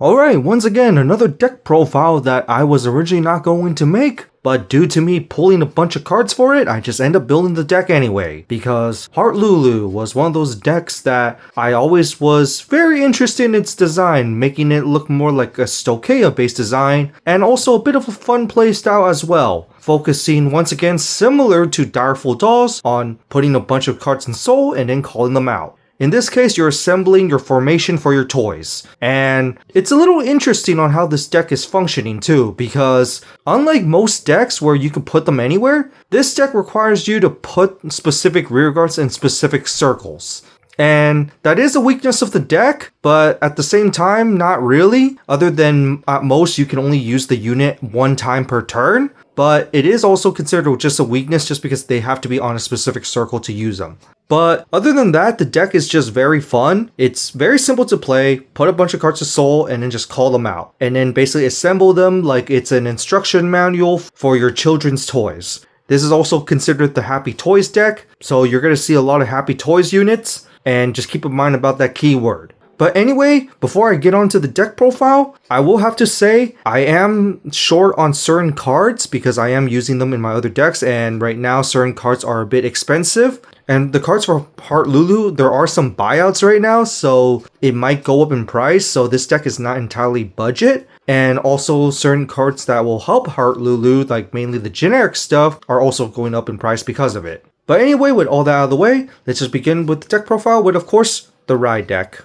Alright, once again, another deck profile that I was originally not going to make, but due to me pulling a bunch of cards for it, I just end up building the deck anyway, because Heartlulu was one of those decks that I always was very interested in its design, making it look more like a Stochea based design, and also a bit of a fun playstyle as well, focusing once again similar to Direful Dolls on putting a bunch of cards in Soul and then calling them out. In this case, you're assembling your formation for your toys. And it's a little interesting on how this deck is functioning too, because unlike most decks where you can put them anywhere, this deck requires you to put specific rearguards in specific circles. And that is a weakness of the deck, but at the same time, not really, other than at most you can only use the unit one time per turn. But it is also considered just a weakness just because they have to be on a specific circle to use them. But other than that, the deck is just very fun. It's very simple to play, put a bunch of cards to Soul, and then just call them out. And then basically assemble them like it's an instruction manual for your children's toys. This is also considered the Happy Toys deck, so you're going to see a lot of Happy Toys units, and just keep in mind about that keyword. But anyway, before I get onto the deck profile, I will have to say I am short on certain cards because I am using them in my other decks, and right now certain cards are a bit expensive. And the cards for Heartlulu, there are some buyouts right now, so it might go up in price, so this deck is not entirely budget. And also certain cards that will help Heartlulu, like mainly the generic stuff, are also going up in price because of it. But anyway, with all that out of the way, let's just begin with the deck profile with, of course, the Ride deck.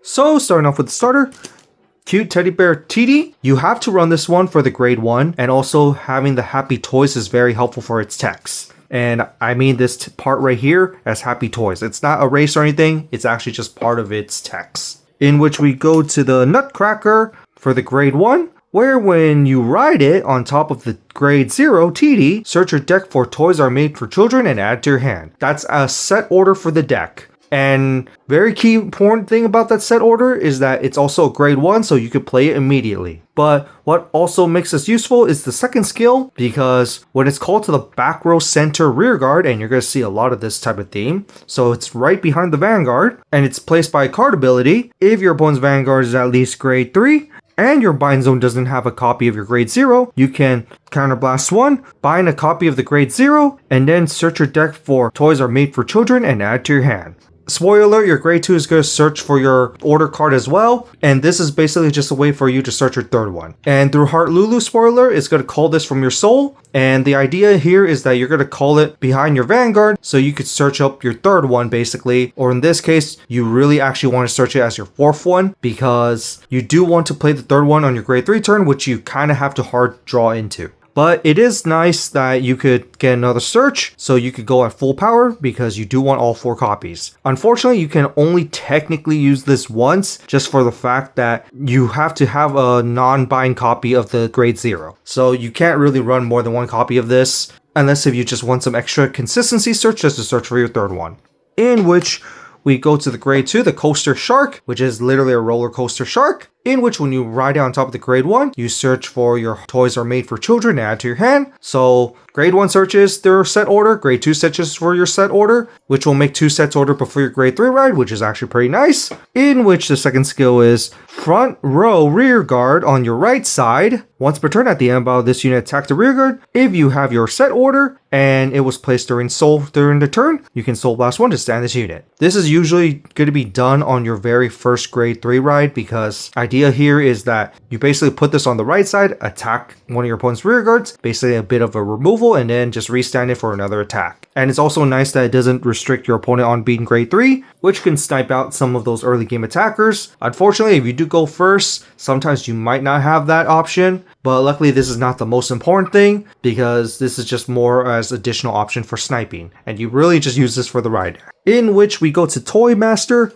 So, starting off with the starter, Cute Teddy Bear TD. You have to run this one for the grade 1, and also having the Happy Toys is very helpful for its text. And I mean this part right here as Happy Toys. It's not a race or anything, it's actually just part of its text. In which we go to the Nutcracker for the grade 1, where when you ride it on top of the grade 0 TD, search your deck for Toys Are Made for Children and add to your hand. That's a set order for the deck. And very key important thing about that set order is that it's also a grade 1, so you could play it immediately. But what also makes this useful is the second skill, because when it's called to the back row center rearguard, and you're going to see a lot of this type of theme, so it's right behind the Vanguard, and it's placed by a card ability. If your opponent's Vanguard is at least grade 3, and your bind zone doesn't have a copy of your grade 0, you can counterblast 1, bind a copy of the grade 0, and then search your deck for Toys Are Made for Children and add to your hand. Spoiler alert, your grade 2 is going to search for your order card as well, and this is basically just a way for you to search your third one. And through Heartlulu, spoiler, it's going to call this from your Soul, and the idea here is that you're going to call it behind your Vanguard, so you could search up your third one basically, or in this case, you really actually want to search it as your fourth one, because you do want to play the third one on your grade 3 turn, which you kind of have to hard draw into. But it is nice that you could get another search, so you could go at full power because you do want all 4 copies. Unfortunately, you can only technically use this once, just for the fact that you have to have a non-bind copy of the grade 0. So you can't really run more than 1 copy of this, unless if you just want some extra consistency search just to search for your third one. In which we go to the grade 2, the Coaster Shark, which is literally a roller coaster shark, in which when you ride it on top of the grade 1, you search for your Toys Are Made for Children and add to your hand. So grade 1 searches their set order, grade 2 searches for your set order, which will make 2 sets order before your grade 3 ride, which is actually pretty nice. In which the second skill is front row rear guard on your right side. Once per turn at the end of this unit attack the rear guard. If you have your set order and it was placed during Soul during the turn, you can Soul Blast 1 to stand this unit. This is usually going to be done on your very first grade 3 ride, because idea here is that you basically put this on the right side, attack one of your opponent's rear guards, basically a bit of a removal, and then just restand it for another attack. And it's also nice that it doesn't restrict your opponent on being grade 3, which can snipe out some of those early game attackers. Unfortunately, if you do go first, sometimes you might not have that option, but luckily this is not the most important thing, because this is just more as additional option for sniping, and you really just use this for the ride. In which we go to Toy Master,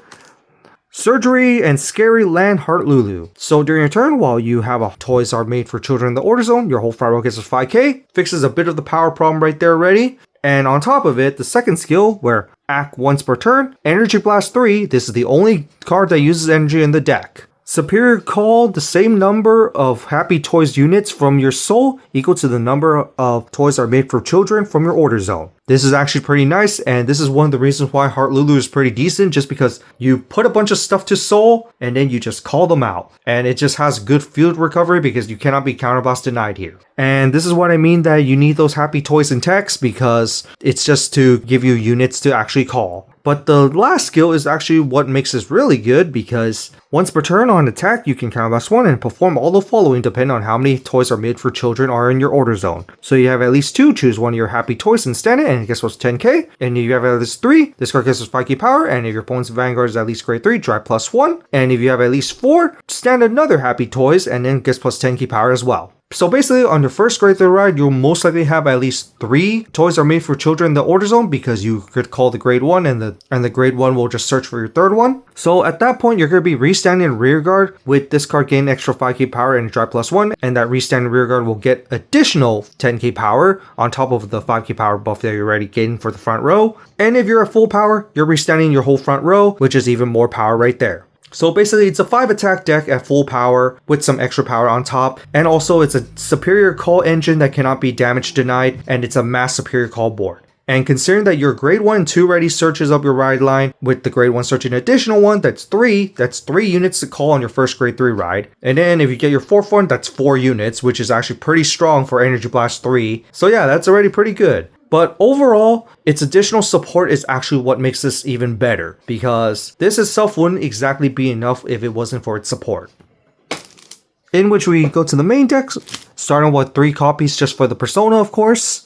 Surgery and Scary Land Heartlulu. So during your turn, while you have a Toys Are Made for Children in the order zone, your whole firewall gets a 5k, fixes a bit of the power problem right there already. And on top of it, the second skill, where act once per turn, Energy Blast 3, this is the only card that uses energy in the deck. Superior Call the same number of Happy Toys units from your soul equal to the number of toys are made for children from your order zone. This is actually pretty nice, and this is one of the reasons why Heartlulu is pretty decent, just because you put a bunch of stuff to soul and then you just call them out. And it just has good field recovery because you cannot be counterblast denied here. And this is what I mean that you need those Happy Toys in text, because it's just to give you units to actually call. But the last skill is actually what makes this really good, because once per turn on attack, you can counterblast 1 and perform all the following depending on how many toys are made for children are in your order zone. So you have at least 2, choose one of your Happy Toys and stand it, and guess what's 10k? And if you have at least 3, this card gets 5k power, and if your opponent's Vanguard is at least grade 3, drive +1. And if you have at least 4, stand another Happy Toys, and then gets plus 10k power as well. So basically, on your first grade 3 ride, you'll most likely have at least 3 toys are made for children in the order zone, because you could call the grade 1 and the grade 1 will just search for your third one. So at that point, you're going to be restanding rear guard with this card gaining extra 5k power and drive +1, and that restanding rear guard will get additional 10k power on top of the 5k power buff that you're already getting for the front row. And if you're at full power, you're restanding your whole front row, which is even more power right there. So basically, it's a 5 attack deck at full power with some extra power on top, and also it's a superior call engine that cannot be damage denied, and it's a mass superior call board. And considering that your grade 1 and 2 ready searches up your ride line, with the grade 1 searching an additional one, that's 3 units to call on your first grade 3 ride. And then if you get your 4th one, that's 4 units, which is actually pretty strong for Energy Blast 3. So yeah, that's already pretty good. But overall, its additional support is actually what makes this even better, because this itself wouldn't exactly be enough if it wasn't for its support. In which we go to the main deck, starting with 3 copies just for the Persona, of course.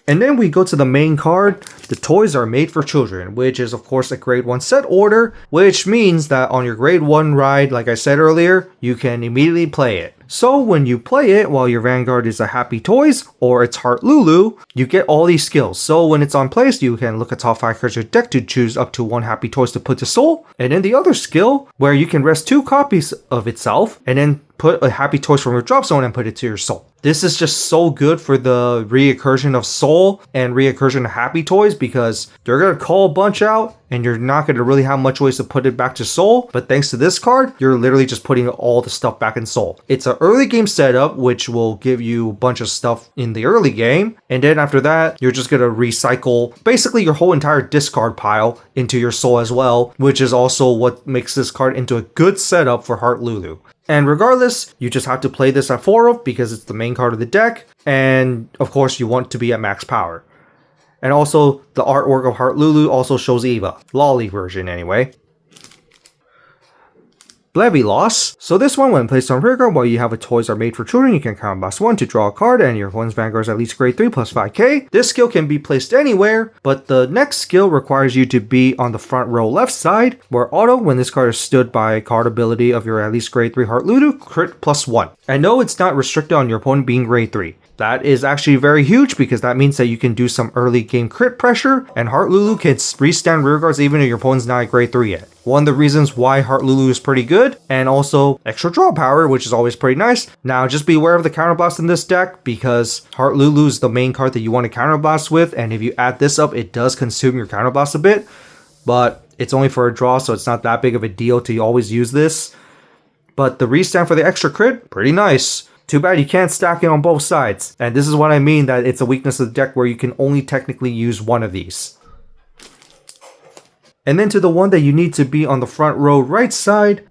And then we go to the main card, the toys are made for children, which is of course a grade 1 set order, which means that on your grade 1 ride, like I said earlier, you can immediately play it. So when you play it while your Vanguard is a Happy Toys or it's Heartlulu, you get all these skills. So when it's on place, you can look at top 5 cards of your deck to choose up to 1 Happy Toys to put to soul. And then the other skill, where you can rest 2 copies of itself and then put a Happy Toys from your drop zone and put it to your soul. This is just so good for the reoccursion of soul and reoccursion of Happy Toys, because they're going to call a bunch out and you're not going to really have much ways to put it back to soul. But thanks to this card, you're literally just putting all the stuff back in soul. It's an early game setup, which will give you a bunch of stuff in the early game. And then after that, you're just going to recycle basically your whole entire discard pile into your soul as well, which is also what makes this card into a good setup for Heartlulu. And regardless, you just have to play this at 4 because it's the main card of the deck, and of course you want to be at max power. And also, the artwork of Heartlulu also shows Eva, Lolly version anyway. Levy Loss. So this one, when placed on rear guard while you have a toys are made for children, you can counterblast 1 to draw a card, and your opponent's Vanguard is at least grade 3 plus 5k. This skill can be placed anywhere, but the next skill requires you to be on the front row left side, where auto, when this card is stood by card ability of your at least grade 3 Heartlulu, crit +1. And no, it's not restricted on your opponent being grade 3. That is actually very huge, because that means that you can do some early game crit pressure, and Heartlulu can restand rear guards even if your opponent's not at grade 3 yet. One of the reasons why Heartlulu is pretty good, and also extra draw power, which is always pretty nice. Now just be aware of the counterblast in this deck, because Heartlulu is the main card that you want to counterblast with, and if you add this up, it does consume your counterblast a bit, but it's only for a draw, so it's not that big of a deal to always use this. But the restand for the extra crit, pretty nice. Too bad you can't stack it on both sides. And this is what I mean, that it's a weakness of the deck where you can only technically use one of these. And then to the one that you need to be on the front row right side,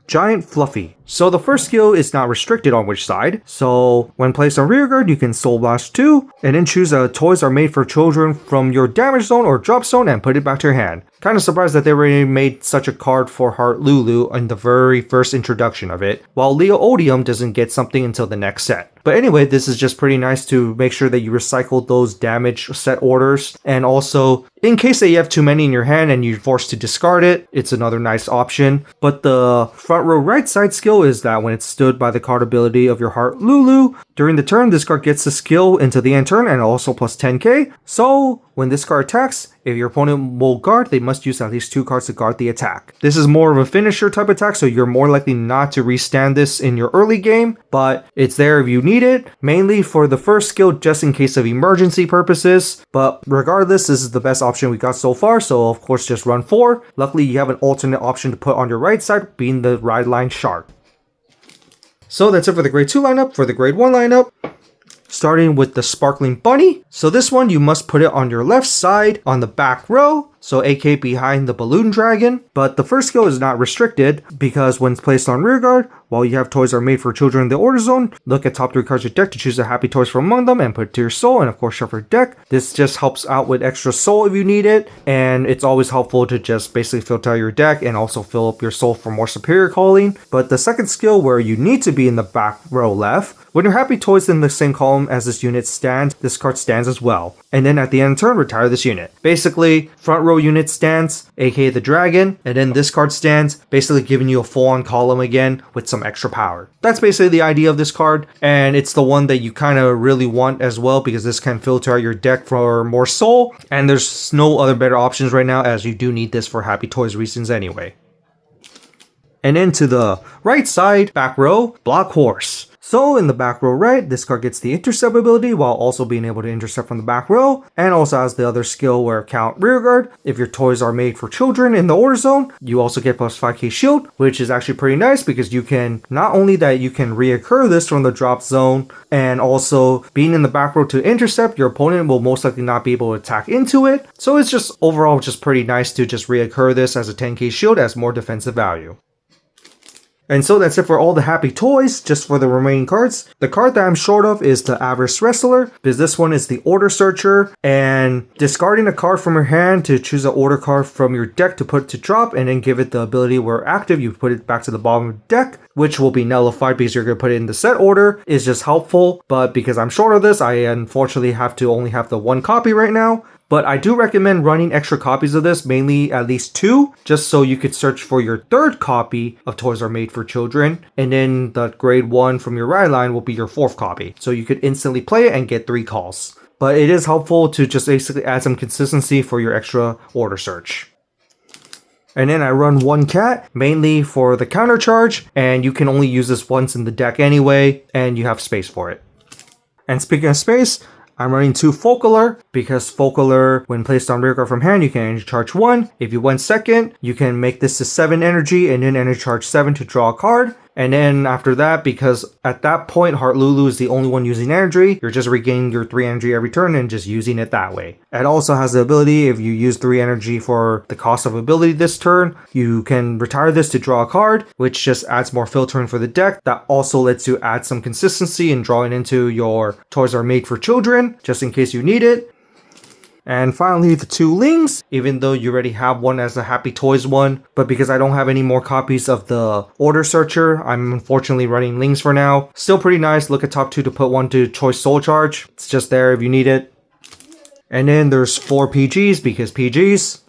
Giant Fluffy. So the first skill is not restricted on which side. So when placed on rear guard, you can Soul Blast 2 and then choose a toys are made for children from your damage zone or drop zone and put it back to your hand. Kind of surprised that they already made such a card for Heartlulu in the very first introduction of it, while Leo Odium doesn't get something until the next set. But anyway, this is just pretty nice to make sure that you recycle those damage set orders, and also in case that you have too many in your hand and you're forced to discard it, it's another nice option. But the front row right side skill is that when it's stood by the card ability of your Heartlulu, during the turn this card gets the skill into the end turn and also plus 10k. So when this card attacks, if your opponent will guard, they must use at least 2 cards to guard the attack. This is more of a finisher type attack, so you're more likely not to restand this in your early game, but it's there if you need it, mainly for the first skill just in case of emergency purposes. But regardless, this is the best option we got so far, so of course just run 4. Luckily you have an alternate option to put on your right side, being the Ride Line Shark. So that's it for the grade 2 lineup. For the grade 1 lineup, starting with the Sparkling Bunny. So this one, you must put it on your left side on the back row, so aka behind the Balloon Dragon. But the first skill is not restricted, because when placed on rearguard, while you have toys are made for children in the order zone, look at top 3 cards of your deck to choose a happy toys from among them and put it to your soul, and of course shuffle your deck. This just helps out with extra soul if you need it, and it's always helpful to just basically filter out your deck and also fill up your soul for more superior calling. But the second skill, where you need to be in the back row left, when your happy toys in the same column as this unit stands, this card stands as well. And then at the end of the turn, retire this unit. Basically, front row unit stands, aka the dragon, and then this card stands, basically giving you a full-on column again with some extra power. That's basically the idea of this card, and it's the one that you kind of really want as well, because this can filter out your deck for more soul, and there's no other better options right now, as you do need this for happy toys reasons anyway. And then to the right side, back row, Block Horse. So in the back row right, this card gets the intercept ability while also being able to intercept from the back row, and also has the other skill where count rearguard. If your toys are made for children in the order zone, you also get plus 5k shield, which is actually pretty nice because you can, not only that you can reoccur this from the drop zone, and also being in the back row to intercept, your opponent will most likely not be able to attack into it. So it's just overall just pretty nice to just reoccur this as a 10k shield as more defensive value. And so that's it for all the happy toys. Just for the remaining cards, the card that I'm short of is the Avarice Wrestler, because this one is the Order Searcher, and discarding a card from your hand to choose an order card from your deck to put to drop, and then give it the ability where active you put it back to the bottom of the deck, which will be nullified because you're going to put it in the set order, is just helpful. But because I'm short of this, I unfortunately have to only have the 1 copy right now. But I do recommend running extra copies of this, mainly at least 2, just so you could search for your 3rd copy of Toys Are Made for Children, and then the grade 1 from your ride line will be your 4th copy, so you could instantly play it and get 3 calls. But it is helpful to just basically add some consistency for your extra order search. And then I run 1 cat, mainly for the counter charge, and you can only use this once in the deck anyway, and you have space for it. And speaking of space, I'm running 2 Focalar, because Focalar, when placed on rearguard from hand, you can energy charge 1. If you went second, you can make this to 7 energy and then energy charge 7 to draw a card. And then after that, because at that point, Heartlulu is the only one using energy, you're just regaining your 3 energy every turn and just using it that way. It also has the ability, if you use 3 energy for the cost of ability this turn, you can retire this to draw a card, which just adds more filtering for the deck. That also lets you add some consistency in drawing into your Toys Are Made for Children, just in case you need it. And finally, the 2 Lings, even though you already have one as a Happy Toys one, but because I don't have any more copies of the Order Searcher, I'm unfortunately running Lings for now. Still pretty nice. Look at top 2 to put 1 to Choice Soul Charge. It's just there if you need it. And then there's 4 PGs, because PGs.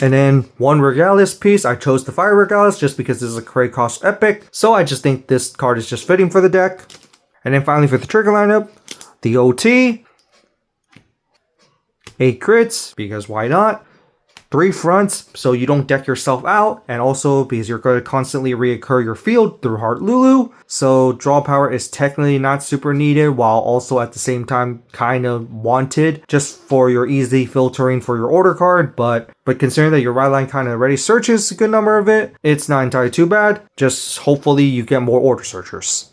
And then 1 Regalis piece. I chose the Fire Regalis just because this is a credit cost epic, so I just think this card is just fitting for the deck. And then finally for the trigger lineup, the OT. 8 crits, because why not? 3 fronts, so you don't deck yourself out, and also because you're going to constantly reoccur your field through Heartlulu, so draw power is technically not super needed, while also at the same time kind of wanted, just for your easy filtering for your order card, but considering that your ride line kind of already searches a good number of it, it's not entirely too bad, just hopefully you get more order searchers.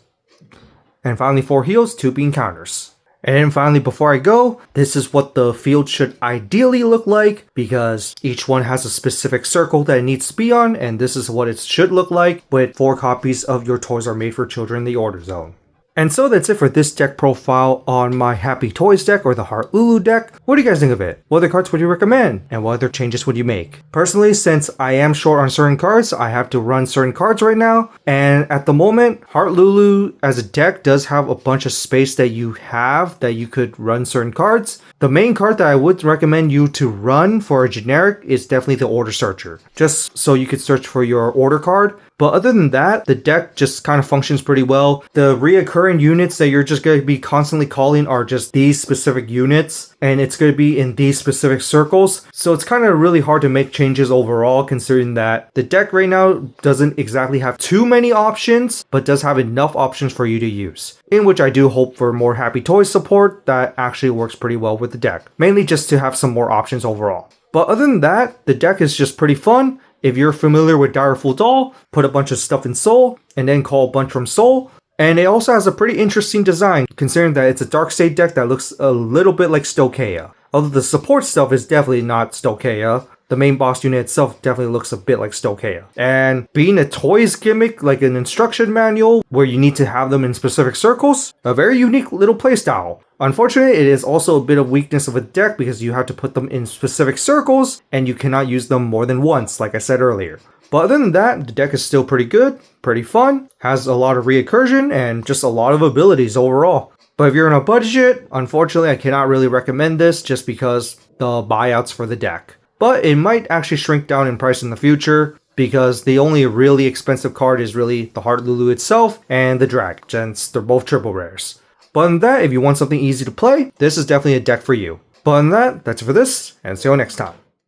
And finally 4 heals, 2 being counters. And then finally, before I go, this is what the field should ideally look like, because each one has a specific circle that it needs to be on, and this is what it should look like with 4 copies of your Toys Are Made for Children in the Order Zone. And so that's it for this deck profile on my Happy Toys deck, or the Heartlulu deck. What do you guys think of it? What other cards would you recommend? And what other changes would you make? Personally, since I am short on certain cards, I have to run certain cards right now. And at the moment, Heartlulu as a deck does have a bunch of space that you have that you could run certain cards. The main card that I would recommend you to run for a generic is definitely the Order Searcher. Just so you could search for your order card. But other than that, the deck just kind of functions pretty well. The reoccurring units that you're just going to be constantly calling are just these specific units, and it's going to be in these specific circles. So it's kind of really hard to make changes overall, considering that the deck right now doesn't exactly have too many options, but does have enough options for you to use. In which I do hope for more Happy Toys support that actually works pretty well with the deck. Mainly just to have some more options overall. But other than that, the deck is just pretty fun. If you're familiar with Direful Doll, put a bunch of stuff in Soul, and then call a bunch from Soul. And it also has a pretty interesting design, considering that it's a Dark State deck that looks a little bit like Stokeia. Although the support stuff is definitely not Stokeia. The main boss unit itself definitely looks a bit like Stokeia. And being a toys gimmick, like an instruction manual, where you need to have them in specific circles, a very unique little playstyle. Unfortunately, it is also a bit of weakness of a deck because you have to put them in specific circles, and you cannot use them more than once, like I said earlier. But other than that, the deck is still pretty good, pretty fun, has a lot of recursion, and just a lot of abilities overall. But if you're on a budget, unfortunately I cannot really recommend this just because the buyouts for the deck. But it might actually shrink down in price in the future, because the only really expensive card is really the Heartlulu itself and the Drag, since they're both triple rares. But other than that, if you want something easy to play, this is definitely a deck for you. But other than that, that's it for this, and see you next time.